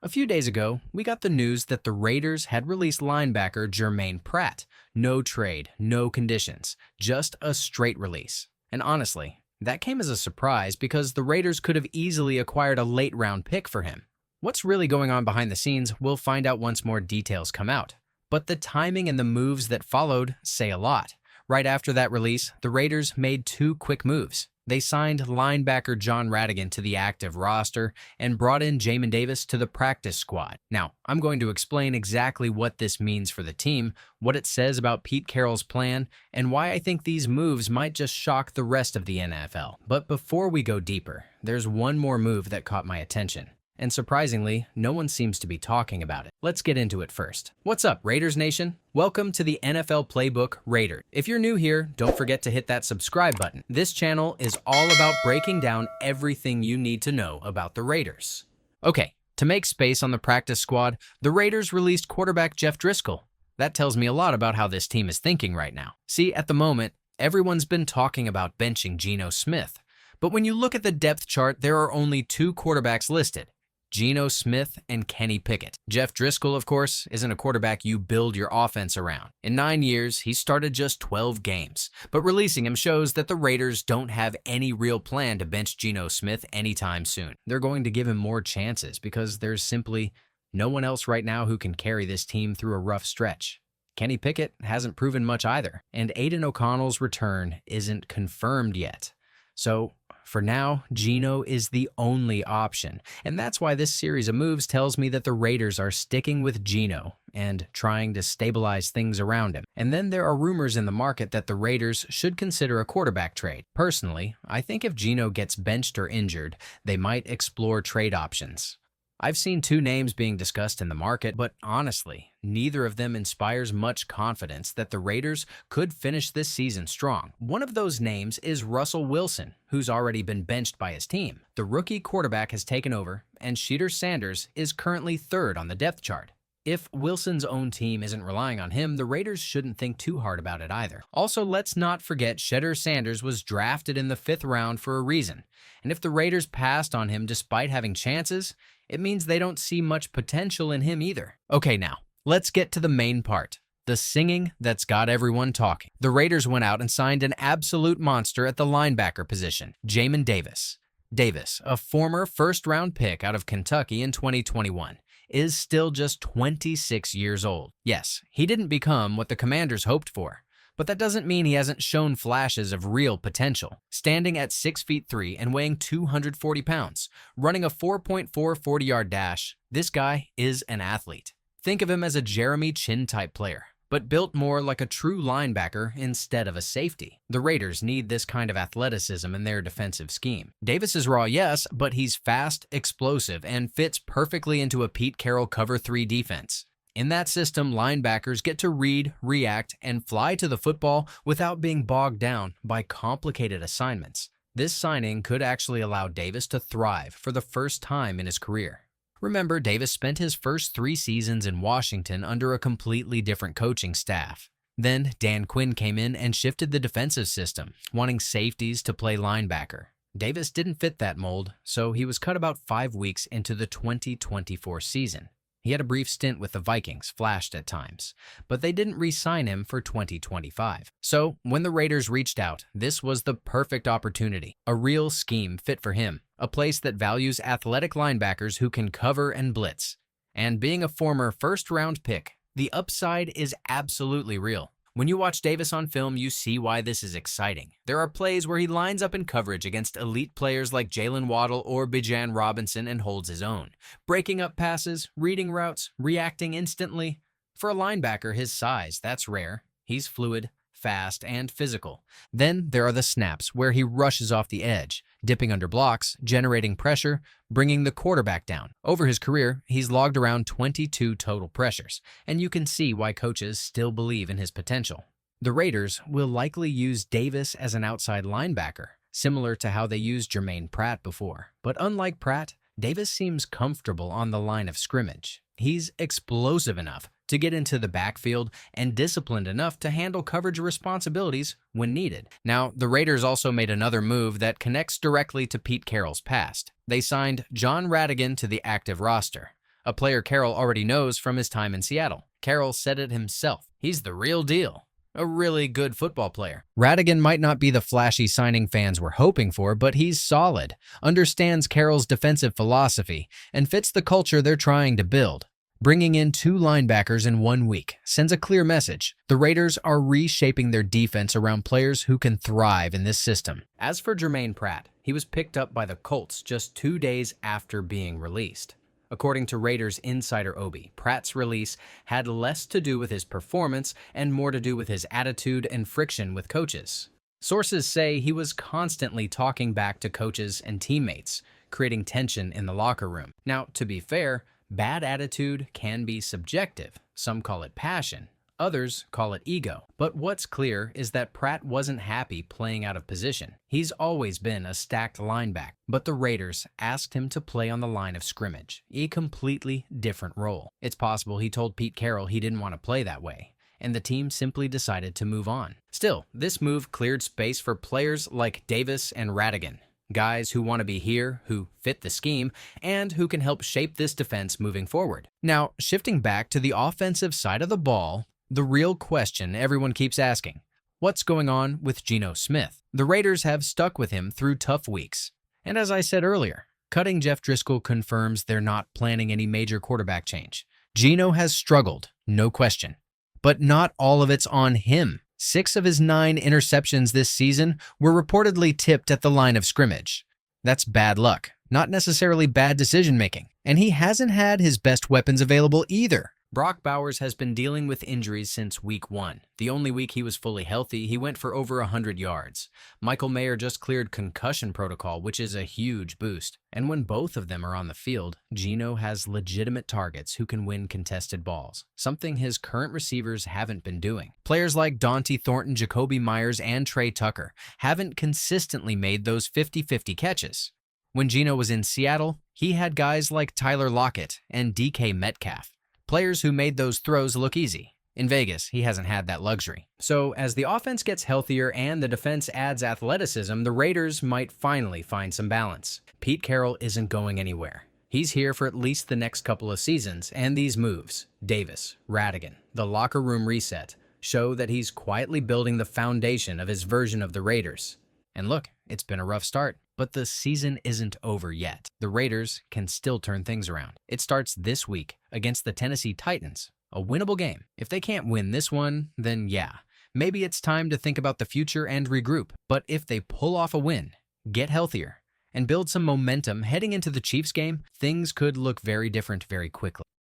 A few days ago, we got the news that the Raiders had released linebacker Germaine Pratt. No trade, no conditions, just a straight release. And honestly, that came as a surprise because the Raiders could have easily acquired a late-round pick for him. What's really going on behind the scenes, we'll find out once more details come out. But the timing and the moves that followed say a lot. Right after that release, the Raiders made two quick moves. They signed linebacker Jon Rhattigan to the active roster and brought in Jamin Davis to the practice squad. Now, I'm going to explain exactly what this means for the team, what it says about Pete Carroll's plan, and why I think these moves might just shock the rest of the NFL. But before we go deeper, there's one more move that caught my attention. And surprisingly, no one seems to be talking about it. Let's get into it first. What's up, Raiders Nation? Welcome to the NFL Playbook Raider. If you're new here, don't forget to hit that subscribe button. This channel is all about breaking down everything you need to know about the Raiders. Okay, to make space on the practice squad, the Raiders released quarterback Jeff Driscoll. That tells me a lot about how this team is thinking right now. See, at the moment, everyone's been talking about benching Geno Smith. But when you look at the depth chart, there are only two quarterbacks listed: Geno Smith and Kenny Pickett. Jeff Driscoll, of course, isn't a quarterback you build your offense around. In 9 years, he started just 12 games, but releasing him shows that the Raiders don't have any real plan to bench Geno Smith anytime soon. They're going to give him more chances because there's simply no one else right now who can carry this team through a rough stretch. Kenny Pickett hasn't proven much either, and Aiden O'Connell's return isn't confirmed yet. So, for now, Geno is the only option, and that's why this series of moves tells me that the Raiders are sticking with Geno and trying to stabilize things around him. And then there are rumors in the market that the Raiders should consider a quarterback trade. Personally, I think if Geno gets benched or injured, they might explore trade options. I've seen two names being discussed in the market, but honestly, neither of them inspires much confidence that the Raiders could finish this season strong. One of those names is Russell Wilson, who's already been benched by his team. The rookie quarterback has taken over, and Shedeur Sanders is currently third on the depth chart. If Wilson's own team isn't relying on him, the Raiders shouldn't think too hard about it either. Also, let's not forget Shedeur Sanders was drafted in the 5th round for a reason, and if the Raiders passed on him despite having chances, it means they don't see much potential in him either. Okay, now, let's get to the main part. The singing that's got everyone talking. The Raiders went out and signed an absolute monster at the linebacker position, Jamin Davis. Davis, a former first-round pick out of Kentucky in 2021, is still just 26 years old. Yes, he didn't become what the Commanders hoped for, but that doesn't mean he hasn't shown flashes of real potential. Standing at 6'3" and weighing 240 pounds, running a 4.4 40-yard dash, this guy is an athlete. Think of him as a Jeremy Chin-type player, but built more like a true linebacker instead of a safety. The Raiders need this kind of athleticism in their defensive scheme. Davis is raw, yes, but he's fast, explosive, and fits perfectly into a Pete Carroll cover 3 defense. In that system, linebackers get to read, react, and fly to the football without being bogged down by complicated assignments. This signing could actually allow Davis to thrive for the first time in his career. Remember, Davis spent his first 3 seasons in Washington under a completely different coaching staff. Then Dan Quinn came in and shifted the defensive system, wanting safeties to play linebacker. Davis didn't fit that mold, so he was cut about 5 weeks into the 2024 season. He had a brief stint with the Vikings, flashed at times, but they didn't re-sign him for 2025. So, when the Raiders reached out, this was the perfect opportunity. A real scheme fit for him, a place that values athletic linebackers who can cover and blitz. And being a former first-round pick, the upside is absolutely real. When you watch Davis on film, you see why this is exciting. There are plays where he lines up in coverage against elite players like Jalen Waddle or Bijan Robinson and holds his own, breaking up passes, reading routes, reacting instantly. For a linebacker his size, that's rare. He's fluid, fast, and physical. Then there are the snaps where he rushes off the edge, dipping under blocks, generating pressure, bringing the quarterback down. Over his career, he's logged around 22 total pressures, and you can see why coaches still believe in his potential. The Raiders will likely use Davis as an outside linebacker, similar to how they used Germaine Pratt before. But unlike Pratt, Davis seems comfortable on the line of scrimmage. He's explosive enough to get into the backfield and disciplined enough to handle coverage responsibilities when needed. Now, the Raiders also made another move that connects directly to Pete Carroll's past. They signed Jon Rhattigan to the active roster, a player Carroll already knows from his time in Seattle. Carroll said it himself. He's the real deal. A really good football player. Rhattigan might not be the flashy signing fans were hoping for, but he's solid, understands Carroll's defensive philosophy, and fits the culture they're trying to build. Bringing in 2 linebackers in 1 week sends a clear message. The Raiders are reshaping their defense around players who can thrive in this system. As for Germaine Pratt, he was picked up by the Colts just 2 days after being released. According to Raiders insider Obi, Pratt's release had less to do with his performance and more to do with his attitude and friction with coaches. Sources say he was constantly talking back to coaches and teammates, creating tension in the locker room. Now, to be fair, bad attitude can be subjective. Some call it passion. Others call it ego. But what's clear is that Pratt wasn't happy playing out of position. He's always been a stacked linebacker, but the Raiders asked him to play on the line of scrimmage, a completely different role. It's possible he told Pete Carroll he didn't want to play that way, and the team simply decided to move on. Still, this move cleared space for players like Davis and Rhattigan, guys who want to be here, who fit the scheme, and who can help shape this defense moving forward. Now, shifting back to the offensive side of the ball, the real question everyone keeps asking: what's going on with Geno Smith? The Raiders have stuck with him through tough weeks. And as I said earlier, cutting Jeff Driscoll confirms they're not planning any major quarterback change. Geno has struggled, no question. But not all of it's on him. 6 of his 9 interceptions this season were reportedly tipped at the line of scrimmage. That's bad luck, not necessarily bad decision-making. And he hasn't had his best weapons available either. Brock Bowers has been dealing with injuries since week 1. The only week he was fully healthy, he went for over 100 yards. Michael Mayer just cleared concussion protocol, which is a huge boost. And when both of them are on the field, Geno has legitimate targets who can win contested balls, something his current receivers haven't been doing. Players like Dante Thornton, Jacoby Myers, and Trey Tucker haven't consistently made those 50-50 catches. When Geno was in Seattle, he had guys like Tyler Lockett and DK Metcalf, players who made those throws look easy. In Vegas, he hasn't had that luxury. So as the offense gets healthier and the defense adds athleticism, the Raiders might finally find some balance. Pete Carroll isn't going anywhere. He's here for at least the next couple of seasons, and these moves, Davis, Rhattigan, the locker room reset, show that he's quietly building the foundation of his version of the Raiders. And look, it's been a rough start, but the season isn't over yet. The Raiders can still turn things around. It starts this week against the Tennessee Titans, a winnable game. If they can't win this one, then yeah, maybe it's time to think about the future and regroup. But if they pull off a win, get healthier, and build some momentum heading into the Chiefs game, things could look very different very quickly.